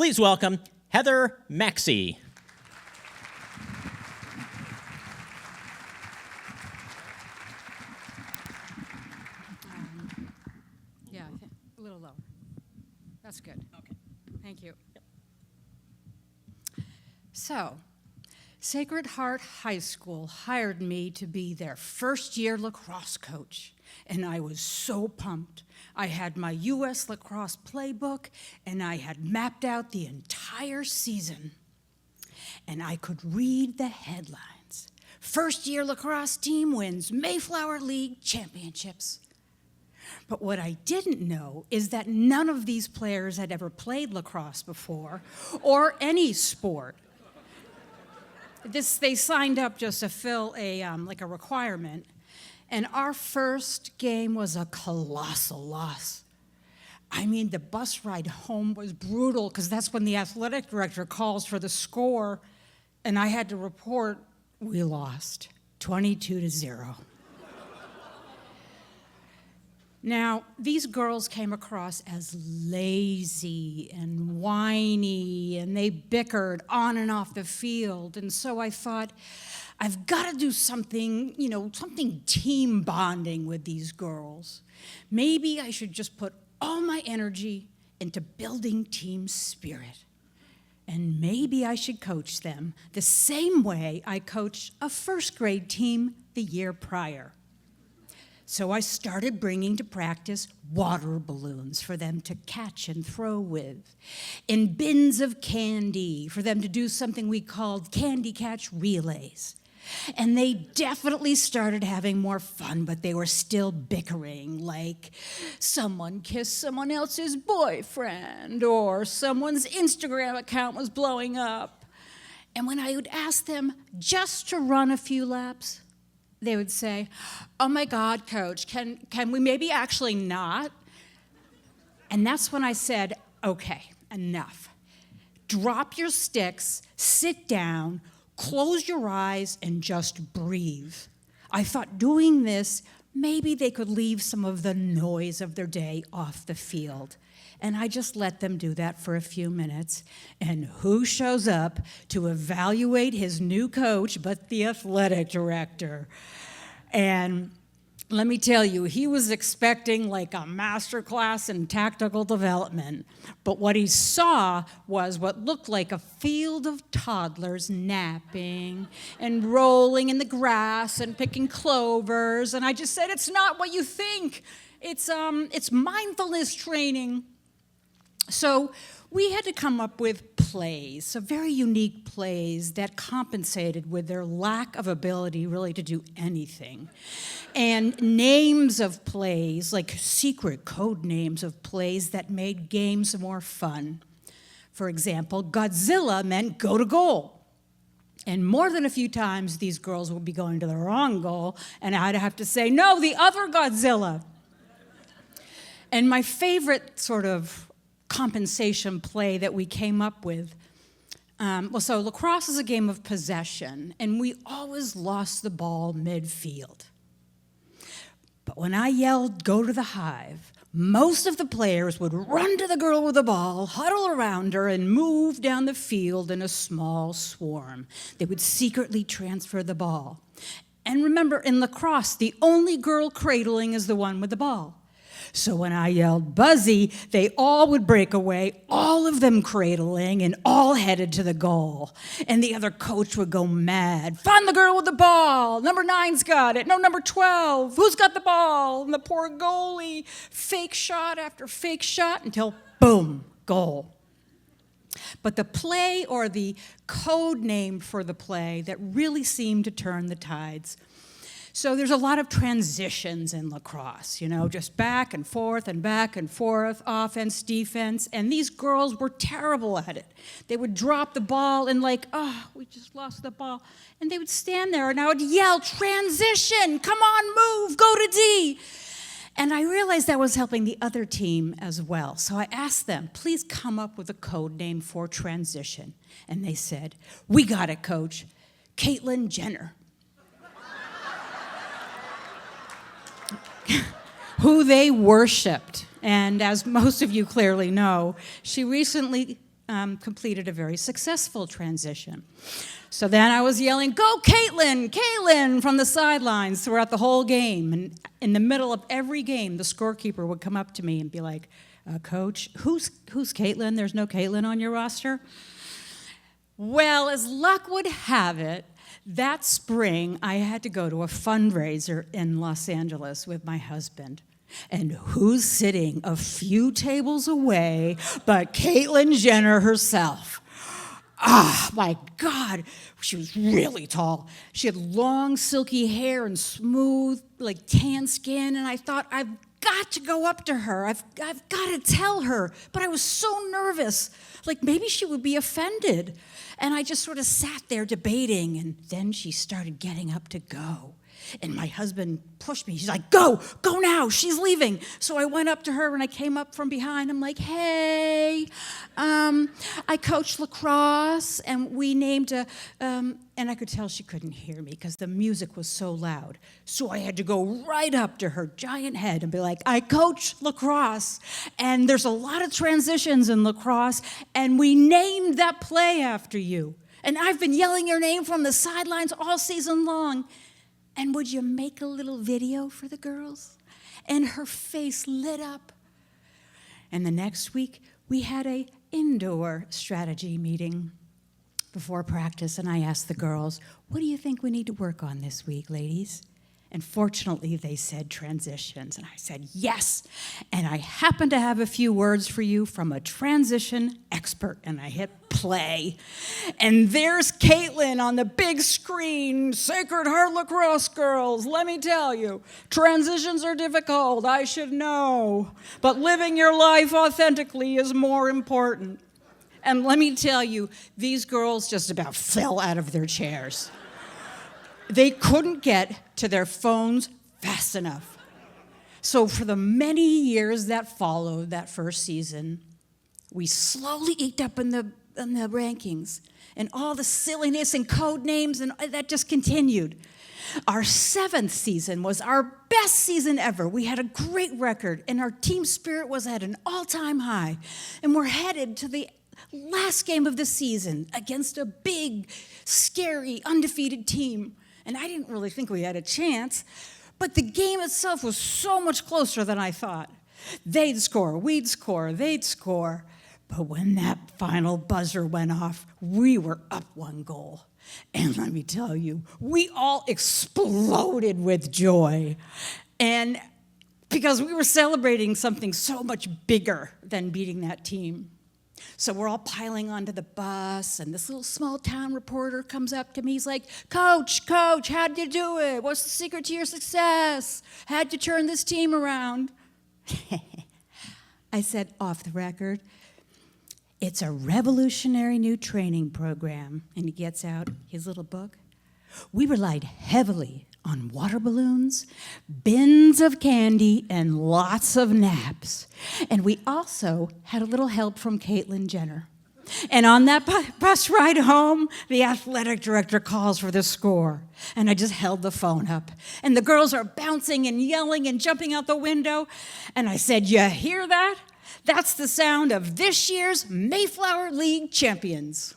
Please welcome Heather Maxey. Yeah, a little lower. That's good. Okay. Thank you. So, Sacred Heart High School hired me to be their first-year lacrosse coach, and I was so pumped. I had my U.S. lacrosse playbook, and I had mapped out the entire season. And I could read the headlines. First-year lacrosse team wins Mayflower League championships. But what I didn't know is that none of these players had ever played lacrosse before, or any sport. They signed up just to fill a requirement, and our first game was a colossal loss. I mean, the bus ride home was brutal because that's when the athletic director calls for the score, and I had to report we lost 22-0. Now, these girls came across as lazy and whiny, and they bickered on and off the field. And so I thought, I've got to do something, something team bonding with these girls. Maybe I should just put all my energy into building team spirit. And maybe I should coach them the same way I coached a first grade team the year prior. So I started bringing to practice water balloons for them to catch and throw with, and bins of candy for them to do something we called candy catch relays. And they definitely started having more fun, but they were still bickering, like someone kissed someone else's boyfriend, or someone's Instagram account was blowing up. And when I would ask them just to run a few laps, they would say, "Oh my God, Coach, can we maybe actually not?" And that's when I said, okay, enough. Drop your sticks, sit down, close your eyes, and just breathe. I thought doing this, maybe they could leave some of the noise of their day off the field. And I just let them do that for a few minutes. And who shows up to evaluate his new coach but the athletic director? And let me tell you, he was expecting like a master class in tactical development. But what he saw was what looked like a field of toddlers napping and rolling in the grass and picking clovers. And I just said, it's not what you think. It's mindfulness training. So we had to come up with plays, so very unique plays that compensated with their lack of ability really to do anything. And names of plays, like secret code names of plays that made games more fun. For example, Godzilla meant go to goal. And more than a few times, these girls would be going to the wrong goal, and I'd have to say, no, the other Godzilla. And my favorite sort of compensation play that we came up with. So lacrosse is a game of possession, and we always lost the ball midfield. But when I yelled, "Go to the hive," most of the players would run to the girl with the ball, huddle around her, and move down the field in a small swarm. They would secretly transfer the ball. And remember, in lacrosse, the only girl cradling is the one with the ball. So when I yelled "Buzzy," they all would break away, all of them cradling, and all headed to the goal. And the other coach would go mad. "Find the girl with the ball. Number 9's got it. No, number 12. Who's got the ball?" And the poor goalie, fake shot after fake shot until boom, goal. But the play, or the code name for the play that really seemed to turn the tides. So there's a lot of transitions in lacrosse, just back and forth, offense, defense, and these girls were terrible at it. They would drop the ball and we just lost the ball. And they would stand there and I would yell, "Transition, come on, move, go to D." And I realized that was helping the other team as well. So I asked them, please come up with a code name for transition. And they said, "We got it, Coach. Caitlyn Jenner." Who they worshipped. And as most of you clearly know, she recently completed a very successful transition. So then I was yelling, "Go Caitlin, Caitlin," from the sidelines throughout the whole game. And in the middle of every game, the scorekeeper would come up to me and be like, "Coach, who's Caitlin? There's no Caitlin on your roster?" Well, as luck would have it, that spring I had to go to a fundraiser in Los Angeles with my husband. And who's sitting a few tables away but Caitlyn Jenner herself? Ah, my God, she was really tall. She had long, silky hair and smooth, like tan skin, and I thought, I've got to go up to her. I've got to tell her. But I was so nervous, like maybe she would be offended. And I just sort of sat there debating, and then she started getting up to go. And my husband pushed me. He's like, go now, she's leaving. So I went up to her and I came up from behind. I'm like, hey, I coach lacrosse, and we named and I could tell she couldn't hear me because the music was so loud. So I had to go right up to her giant head and be like, I coach lacrosse, and there's a lot of transitions in lacrosse, and we named that play after you. And I've been yelling your name from the sidelines all season long. And would you make a little video for the girls? And her face lit up. And the next week, we had an indoor strategy meeting before practice, and I asked the girls, what do you think we need to work on this week, ladies? And fortunately, they said transitions. And I said, yes. And I happen to have a few words for you from a transition expert. And I hit play. And there's Caitlin on the big screen. Sacred Heart Lacrosse girls, let me tell you, transitions are difficult, I should know. But living your life authentically is more important. And let me tell you, these girls just about fell out of their chairs. They couldn't get to their phones fast enough. So for the many years that followed that first season, we slowly eked up in the rankings, and all the silliness and code names, and that just continued. Our 7th season was our best season ever. We had a great record, and our team spirit was at an all-time high. And we're headed to the last game of the season against a big, scary, undefeated team. And I didn't really think we had a chance, but the game itself was so much closer than I thought. They'd score, we'd score, they'd score. But when that final buzzer went off, we were up 1 goal. And let me tell you, we all exploded with joy. And because we were celebrating something so much bigger than beating that team. So we're all piling onto the bus, and this little small town reporter comes up to me. He's like, Coach, how'd you do it? What's the secret to your success? How'd you turn this team around? I said, off the record, it's a revolutionary new training program. And he gets out his little book. We relied heavily on water balloons, bins of candy, and lots of naps. And we also had a little help from Caitlyn Jenner. And on that bus ride home, the athletic director calls for the score. And I just held the phone up. And the girls are bouncing and yelling and jumping out the window. And I said, you hear that? That's the sound of this year's Mayflower League champions.